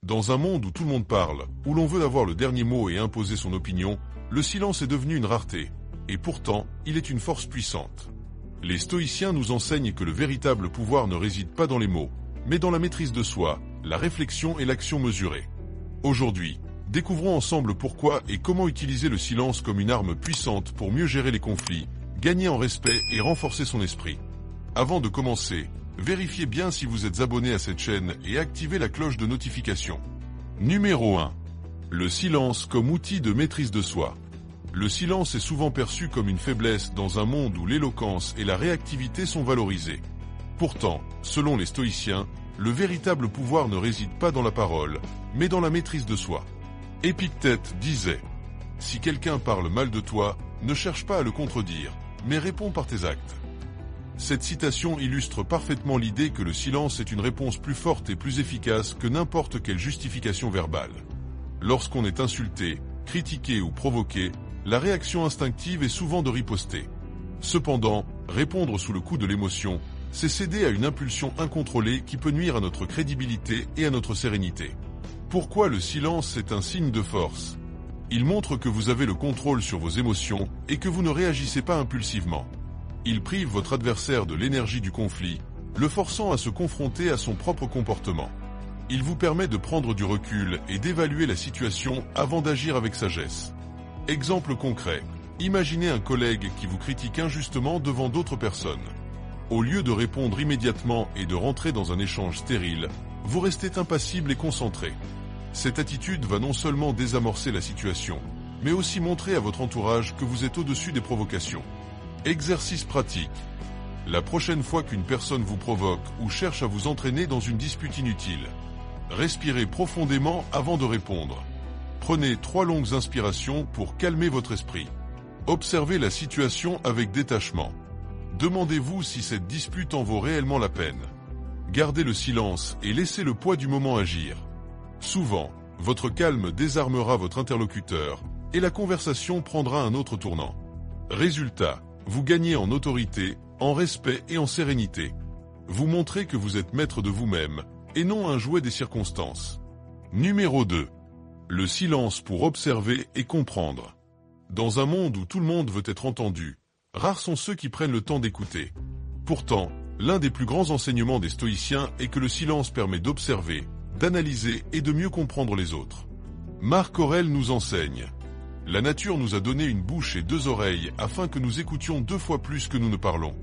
Dans un monde où tout le monde parle, où l'on veut avoir le dernier mot et imposer son opinion, le silence est devenu une rareté. Et pourtant, il est une force puissante. Les stoïciens nous enseignent que le véritable pouvoir ne réside pas dans les mots, mais dans la maîtrise de soi, la réflexion et l'action mesurée. Aujourd'hui, découvrons ensemble pourquoi et comment utiliser le silence comme une arme puissante pour mieux gérer les conflits, gagner en respect et renforcer son esprit. Avant de commencer, vérifiez bien si vous êtes abonné à cette chaîne et activez la cloche de notification. Numéro 1. Le silence comme outil de maîtrise de soi. Le silence est souvent perçu comme une faiblesse dans un monde où l'éloquence et la réactivité sont valorisées. Pourtant, selon les stoïciens, le véritable pouvoir ne réside pas dans la parole, mais dans la maîtrise de soi. Épictète disait « Si quelqu'un parle mal de toi, ne cherche pas à le contredire, mais réponds par tes actes. » Cette citation illustre parfaitement l'idée que le silence est une réponse plus forte et plus efficace que n'importe quelle justification verbale. Lorsqu'on est insulté, critiqué ou provoqué, la réaction instinctive est souvent de riposter. Cependant, répondre sous le coup de l'émotion, c'est céder à une impulsion incontrôlée qui peut nuire à notre crédibilité et à notre sérénité. Pourquoi le silence est un signe de force? Il montre que vous avez le contrôle sur vos émotions et que vous ne réagissez pas impulsivement. Il prive votre adversaire de l'énergie du conflit, le forçant à se confronter à son propre comportement. Il vous permet de prendre du recul et d'évaluer la situation avant d'agir avec sagesse. Exemple concret, imaginez un collègue qui vous critique injustement devant d'autres personnes. Au lieu de répondre immédiatement et de rentrer dans un échange stérile, vous restez impassible et concentré. Cette attitude va non seulement désamorcer la situation, mais aussi montrer à votre entourage que vous êtes au-dessus des provocations. Exercice pratique. La prochaine fois qu'une personne vous provoque ou cherche à vous entraîner dans une dispute inutile, respirez profondément avant de répondre. Prenez 3 longues inspirations pour calmer votre esprit. Observez la situation avec détachement. Demandez-vous si cette dispute en vaut réellement la peine. Gardez le silence et laissez le poids du moment agir. Souvent, votre calme désarmera votre interlocuteur et la conversation prendra un autre tournant. Résultat, vous gagnez en autorité, en respect et en sérénité. Vous montrez que vous êtes maître de vous-même et non un jouet des circonstances. Numéro 2. Le silence pour observer et comprendre. Dans un monde où tout le monde veut être entendu, rares sont ceux qui prennent le temps d'écouter. Pourtant, l'un des plus grands enseignements des stoïciens est que le silence permet d'observer, d'analyser et de mieux comprendre les autres. Marc Aurèle nous enseigne « La nature nous a donné une bouche et 2 oreilles afin que nous écoutions 2 fois plus que nous ne parlons. »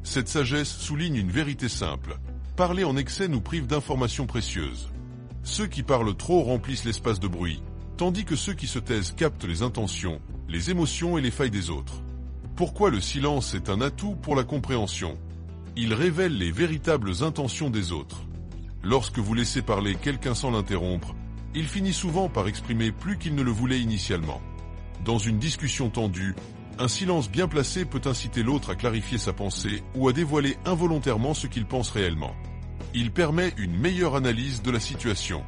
Cette sagesse souligne une vérité simple. Parler en excès nous prive d'informations précieuses. Ceux qui parlent trop remplissent l'espace de bruit, tandis que ceux qui se taisent captent les intentions, les émotions et les failles des autres. Pourquoi le silence est un atout pour la compréhension? Il révèle les véritables intentions des autres. Lorsque vous laissez parler quelqu'un sans l'interrompre, il finit souvent par exprimer plus qu'il ne le voulait initialement. Dans une discussion tendue, un silence bien placé peut inciter l'autre à clarifier sa pensée ou à dévoiler involontairement ce qu'il pense réellement. Il permet une meilleure analyse de la situation.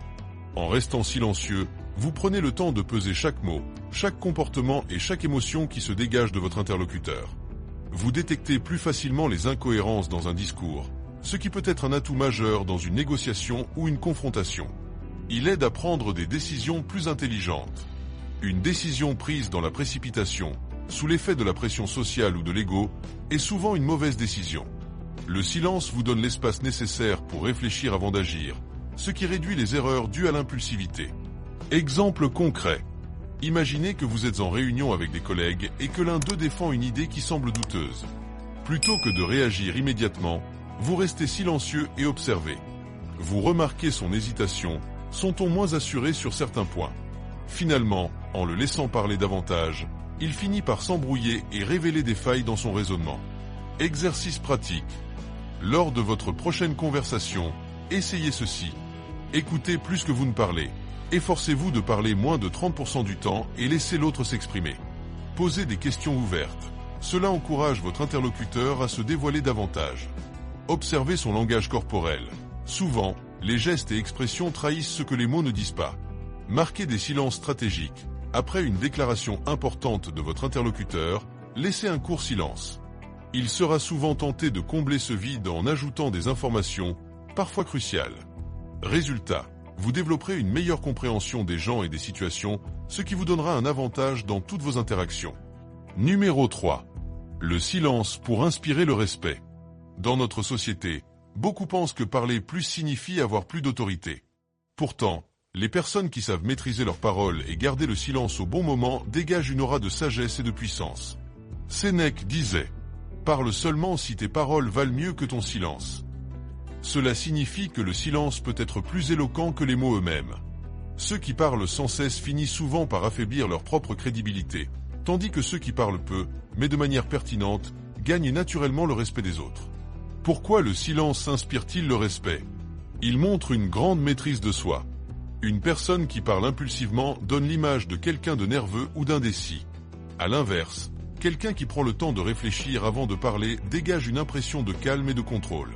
En restant silencieux, vous prenez le temps de peser chaque mot, chaque comportement et chaque émotion qui se dégage de votre interlocuteur. Vous détectez plus facilement les incohérences dans un discours, ce qui peut être un atout majeur dans une négociation ou une confrontation. Il aide à prendre des décisions plus intelligentes. Une décision prise dans la précipitation, sous l'effet de la pression sociale ou de l'ego, est souvent une mauvaise décision. Le silence vous donne l'espace nécessaire pour réfléchir avant d'agir, ce qui réduit les erreurs dues à l'impulsivité. Exemple concret. Imaginez que vous êtes en réunion avec des collègues et que l'un d'eux défend une idée qui semble douteuse. Plutôt que de réagir immédiatement, vous restez silencieux et observez. Vous remarquez son hésitation, son ton moins assuré sur certains points. Finalement, en le laissant parler davantage, il finit par s'embrouiller et révéler des failles dans son raisonnement. Exercice pratique. Lors de votre prochaine conversation, essayez ceci. Écoutez plus que vous ne parlez. Efforcez-vous de parler moins de 30% du temps et laissez l'autre s'exprimer. Posez des questions ouvertes. Cela encourage votre interlocuteur à se dévoiler davantage. Observez son langage corporel. Souvent, les gestes et expressions trahissent ce que les mots ne disent pas. Marquez des silences stratégiques. Après une déclaration importante de votre interlocuteur, laissez un court silence. Il sera souvent tenté de combler ce vide en ajoutant des informations, parfois cruciales. Résultat, vous développerez une meilleure compréhension des gens et des situations, ce qui vous donnera un avantage dans toutes vos interactions. Numéro 3. Le silence pour inspirer le respect. Dans notre société, beaucoup pensent que parler plus signifie avoir plus d'autorité. Pourtant, les personnes qui savent maîtriser leurs paroles et garder le silence au bon moment dégagent une aura de sagesse et de puissance. Sénèque disait « Parle seulement si tes paroles valent mieux que ton silence ». Cela signifie que le silence peut être plus éloquent que les mots eux-mêmes. Ceux qui parlent sans cesse finissent souvent par affaiblir leur propre crédibilité, tandis que ceux qui parlent peu, mais de manière pertinente, gagnent naturellement le respect des autres. Pourquoi le silence inspire-t-il le respect? Il montre une grande maîtrise de soi. Une personne qui parle impulsivement donne l'image de quelqu'un de nerveux ou d'indécis. À l'inverse, quelqu'un qui prend le temps de réfléchir avant de parler dégage une impression de calme et de contrôle.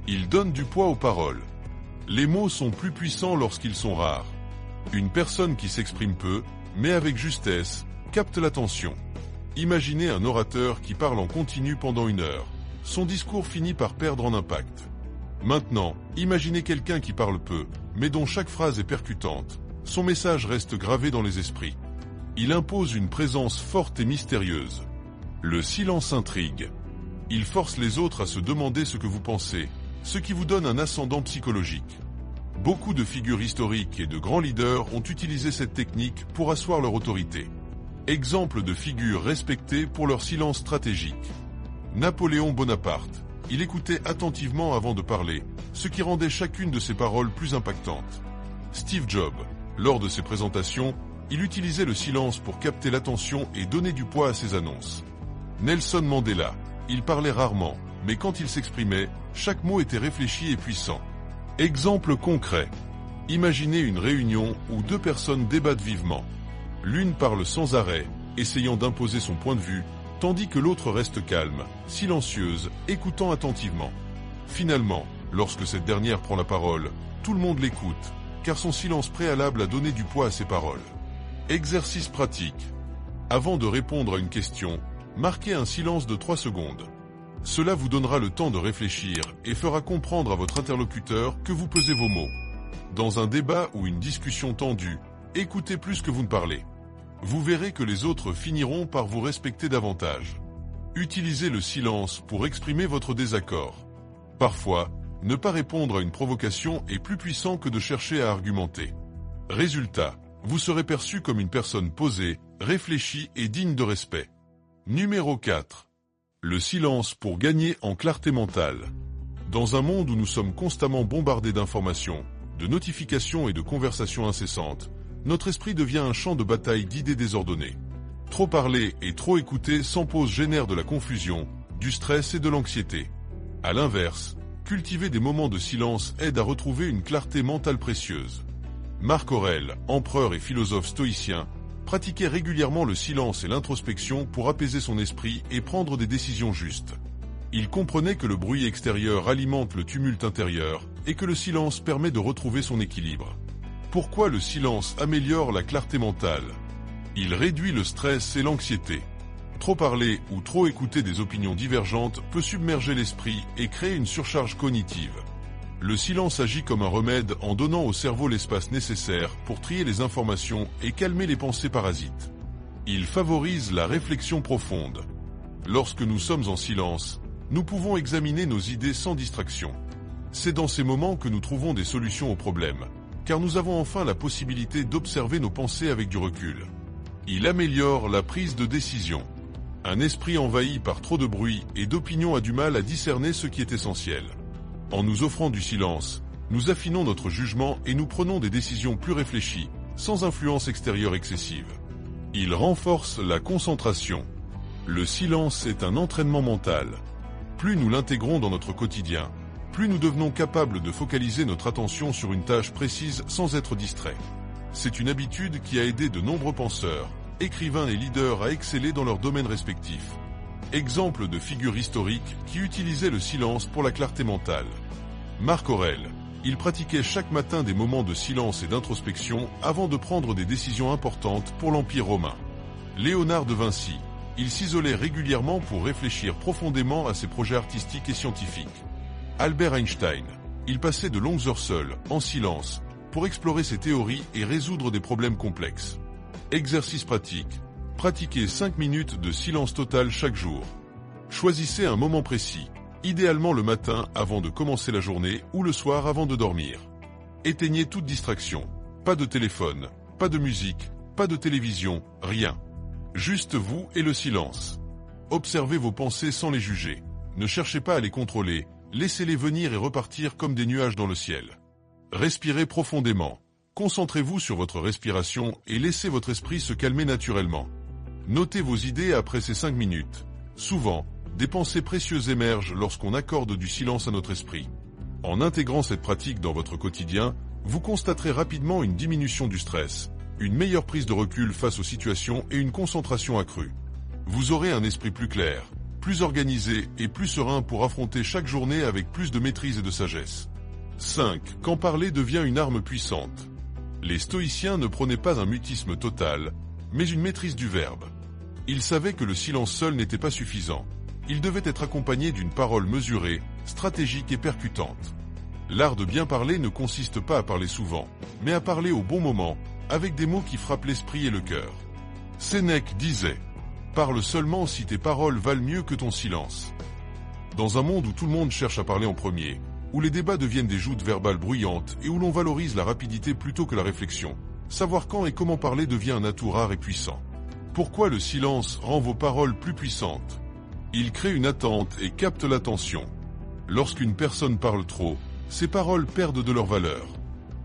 Il donne du poids aux paroles. Les mots sont plus puissants lorsqu'ils sont rares. Une personne qui s'exprime peu, mais avec justesse, capte l'attention. Imaginez un orateur qui parle en continu pendant 1 heure. Son discours finit par perdre en impact. Maintenant, imaginez quelqu'un qui parle peu, mais dont chaque phrase est percutante. Son message reste gravé dans les esprits. Il impose une présence forte et mystérieuse. Le silence intrigue. Il force les autres à se demander ce que vous pensez, ce qui vous donne un ascendant psychologique. Beaucoup de figures historiques et de grands leaders ont utilisé cette technique pour asseoir leur autorité. Exemple de figures respectées pour leur silence stratégique. Napoléon Bonaparte. Il écoutait attentivement avant de parler, ce qui rendait chacune de ses paroles plus impactantes. Steve Jobs. Lors de ses présentations, il utilisait le silence pour capter l'attention et donner du poids à ses annonces. Nelson Mandela. Il parlait rarement, mais quand il s'exprimait, chaque mot était réfléchi et puissant. Exemple concret. Imaginez une réunion où 2 personnes débattent vivement. L'une parle sans arrêt, essayant d'imposer son point de vue, tandis que l'autre reste calme, silencieuse, écoutant attentivement. Finalement, lorsque cette dernière prend la parole, tout le monde l'écoute, car son silence préalable a donné du poids à ses paroles. Exercice pratique. Avant de répondre à une question, marquez un silence de 3 secondes. Cela vous donnera le temps de réfléchir et fera comprendre à votre interlocuteur que vous pesez vos mots. Dans un débat ou une discussion tendue, écoutez plus que vous ne parlez. Vous verrez que les autres finiront par vous respecter davantage. Utilisez le silence pour exprimer votre désaccord. Parfois, ne pas répondre à une provocation est plus puissant que de chercher à argumenter. Résultat, vous serez perçu comme une personne posée, réfléchie et digne de respect. Numéro 4. Le silence pour gagner en clarté mentale. Dans un monde où nous sommes constamment bombardés d'informations, de notifications et de conversations incessantes, notre esprit devient un champ de bataille d'idées désordonnées. Trop parler et trop écouter sans pause génère de la confusion, du stress et de l'anxiété. À l'inverse, cultiver des moments de silence aide à retrouver une clarté mentale précieuse. Marc Aurèle, empereur et philosophe stoïcien, pratiquait régulièrement le silence et l'introspection pour apaiser son esprit et prendre des décisions justes. Il comprenait que le bruit extérieur alimente le tumulte intérieur et que le silence permet de retrouver son équilibre. Pourquoi le silence améliore la clarté mentale? Il réduit le stress et l'anxiété. Trop parler ou trop écouter des opinions divergentes peut submerger l'esprit et créer une surcharge cognitive. Le silence agit comme un remède en donnant au cerveau l'espace nécessaire pour trier les informations et calmer les pensées parasites. Il favorise la réflexion profonde. Lorsque nous sommes en silence, nous pouvons examiner nos idées sans distraction. C'est dans ces moments que nous trouvons des solutions aux problèmes, car nous avons enfin la possibilité d'observer nos pensées avec du recul. Il améliore la prise de décision. Un esprit envahi par trop de bruit et d'opinions a du mal à discerner ce qui est essentiel. En nous offrant du silence, nous affinons notre jugement et nous prenons des décisions plus réfléchies, sans influence extérieure excessive. Il renforce la concentration. Le silence est un entraînement mental. Plus nous l'intégrons dans notre quotidien, plus nous devenons capables de focaliser notre attention sur une tâche précise sans être distraits. C'est une habitude qui a aidé de nombreux penseurs, écrivains et leaders à exceller dans leurs domaines respectifs. Exemple de figures historiques qui utilisaient le silence pour la clarté mentale. Marc Aurèle. Il pratiquait chaque matin des moments de silence et d'introspection avant de prendre des décisions importantes pour l'Empire romain. Léonard de Vinci. Il s'isolait régulièrement pour réfléchir profondément à ses projets artistiques et scientifiques. Albert Einstein. Il passait de longues heures seul, en silence, pour explorer ses théories et résoudre des problèmes complexes. Exercice pratique. Pratiquez 5 minutes de silence total chaque jour. Choisissez un moment précis, idéalement le matin avant de commencer la journée ou le soir avant de dormir. Éteignez toute distraction. Pas de téléphone, pas de musique, pas de télévision, rien. Juste vous et le silence. Observez vos pensées sans les juger. Ne cherchez pas à les contrôler, laissez-les venir et repartir comme des nuages dans le ciel. Respirez profondément. Concentrez-vous sur votre respiration et laissez votre esprit se calmer naturellement. Notez vos idées après ces 5 minutes. Souvent, des pensées précieuses émergent lorsqu'on accorde du silence à notre esprit. En intégrant cette pratique dans votre quotidien, vous constaterez rapidement une diminution du stress, une meilleure prise de recul face aux situations et une concentration accrue. Vous aurez un esprit plus clair, plus organisé et plus serein pour affronter chaque journée avec plus de maîtrise et de sagesse. 5. Quand parler devient une arme puissante. Les stoïciens ne prônaient pas un mutisme total, mais une maîtrise du verbe. Ils savaient que le silence seul n'était pas suffisant. Il devait être accompagné d'une parole mesurée, stratégique et percutante. L'art de bien parler ne consiste pas à parler souvent, mais à parler au bon moment, avec des mots qui frappent l'esprit et le cœur. Sénèque disait « Parle seulement si tes paroles valent mieux que ton silence ». Dans un monde où tout le monde cherche à parler en premier, où les débats deviennent des joutes verbales bruyantes et où l'on valorise la rapidité plutôt que la réflexion, savoir quand et comment parler devient un atout rare et puissant. Pourquoi le silence rend vos paroles plus puissantes? Il crée une attente et capte l'attention. Lorsqu'une personne parle trop, ses paroles perdent de leur valeur.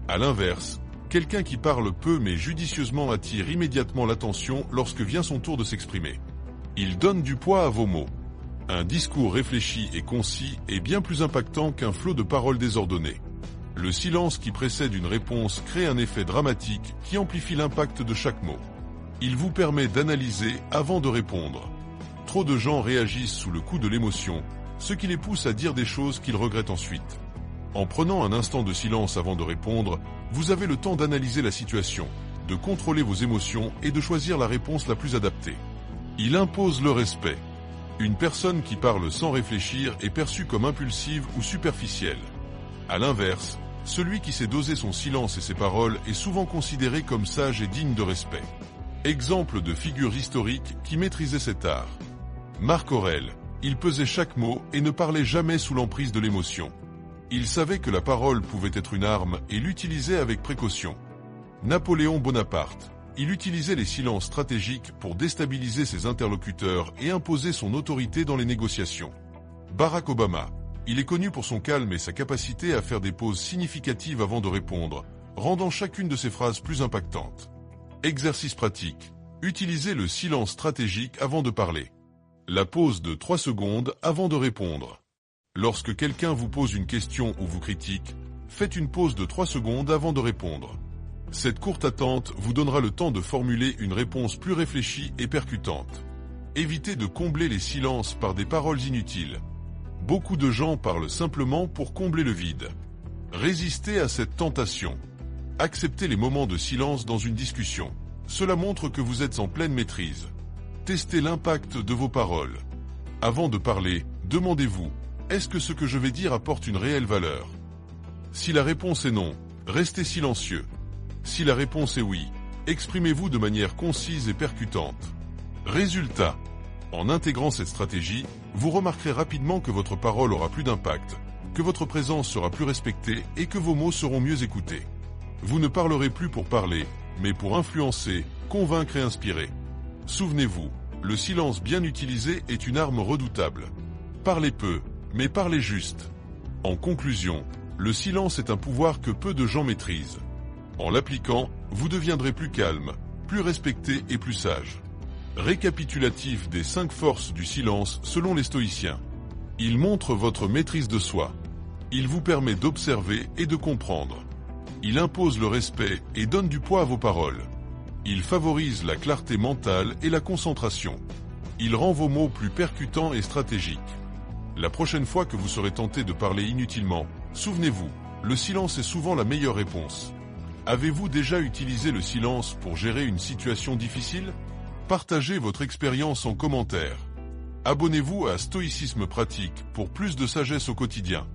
À l'inverse, quelqu'un qui parle peu mais judicieusement attire immédiatement l'attention lorsque vient son tour de s'exprimer. Il donne du poids à vos mots. Un discours réfléchi et concis est bien plus impactant qu'un flot de paroles désordonnées. Le silence qui précède une réponse crée un effet dramatique qui amplifie l'impact de chaque mot. Il vous permet d'analyser avant de répondre. Trop de gens réagissent sous le coup de l'émotion, ce qui les pousse à dire des choses qu'ils regrettent ensuite. En prenant un instant de silence avant de répondre, vous avez le temps d'analyser la situation, de contrôler vos émotions et de choisir la réponse la plus adaptée. Il impose le respect. Une personne qui parle sans réfléchir est perçue comme impulsive ou superficielle. À l'inverse, celui qui sait doser son silence et ses paroles est souvent considéré comme sage et digne de respect. Exemple de figure historique qui maîtrisait cet art. Marc Aurèle, il pesait chaque mot et ne parlait jamais sous l'emprise de l'émotion. Il savait que la parole pouvait être une arme et l'utilisait avec précaution. Napoléon Bonaparte, il utilisait les silences stratégiques pour déstabiliser ses interlocuteurs et imposer son autorité dans les négociations. Barack Obama, il est connu pour son calme et sa capacité à faire des pauses significatives avant de répondre, rendant chacune de ses phrases plus impactantes. Exercice pratique. Utilisez le silence stratégique avant de parler. La pause de 3 secondes avant de répondre. Lorsque quelqu'un vous pose une question ou vous critique, faites une pause de 3 secondes avant de répondre. Cette courte attente vous donnera le temps de formuler une réponse plus réfléchie et percutante. Évitez de combler les silences par des paroles inutiles. Beaucoup de gens parlent simplement pour combler le vide. Résistez à cette tentation. Acceptez les moments de silence dans une discussion. Cela montre que vous êtes en pleine maîtrise. Testez l'impact de vos paroles. Avant de parler, demandez-vous, est-ce que ce que je vais dire apporte une réelle valeur? Si la réponse est non, restez silencieux. Si la réponse est oui, exprimez-vous de manière concise et percutante. Résultat. En intégrant cette stratégie, vous remarquerez rapidement que votre parole aura plus d'impact, que votre présence sera plus respectée et que vos mots seront mieux écoutés. Vous ne parlerez plus pour parler, mais pour influencer, convaincre et inspirer. Souvenez-vous, le silence bien utilisé est une arme redoutable. Parlez peu, mais parlez juste. En conclusion, le silence est un pouvoir que peu de gens maîtrisent. En l'appliquant, vous deviendrez plus calme, plus respecté et plus sage. Récapitulatif des 5 forces du silence selon les stoïciens. Il montre votre maîtrise de soi. Il vous permet d'observer et de comprendre. Il impose le respect et donne du poids à vos paroles. Il favorise la clarté mentale et la concentration. Il rend vos mots plus percutants et stratégiques. La prochaine fois que vous serez tenté de parler inutilement, souvenez-vous, le silence est souvent la meilleure réponse. Avez-vous déjà utilisé le silence pour gérer une situation difficile? Partagez votre expérience en commentaire. Abonnez-vous à Stoïcisme Pratique pour plus de sagesse au quotidien.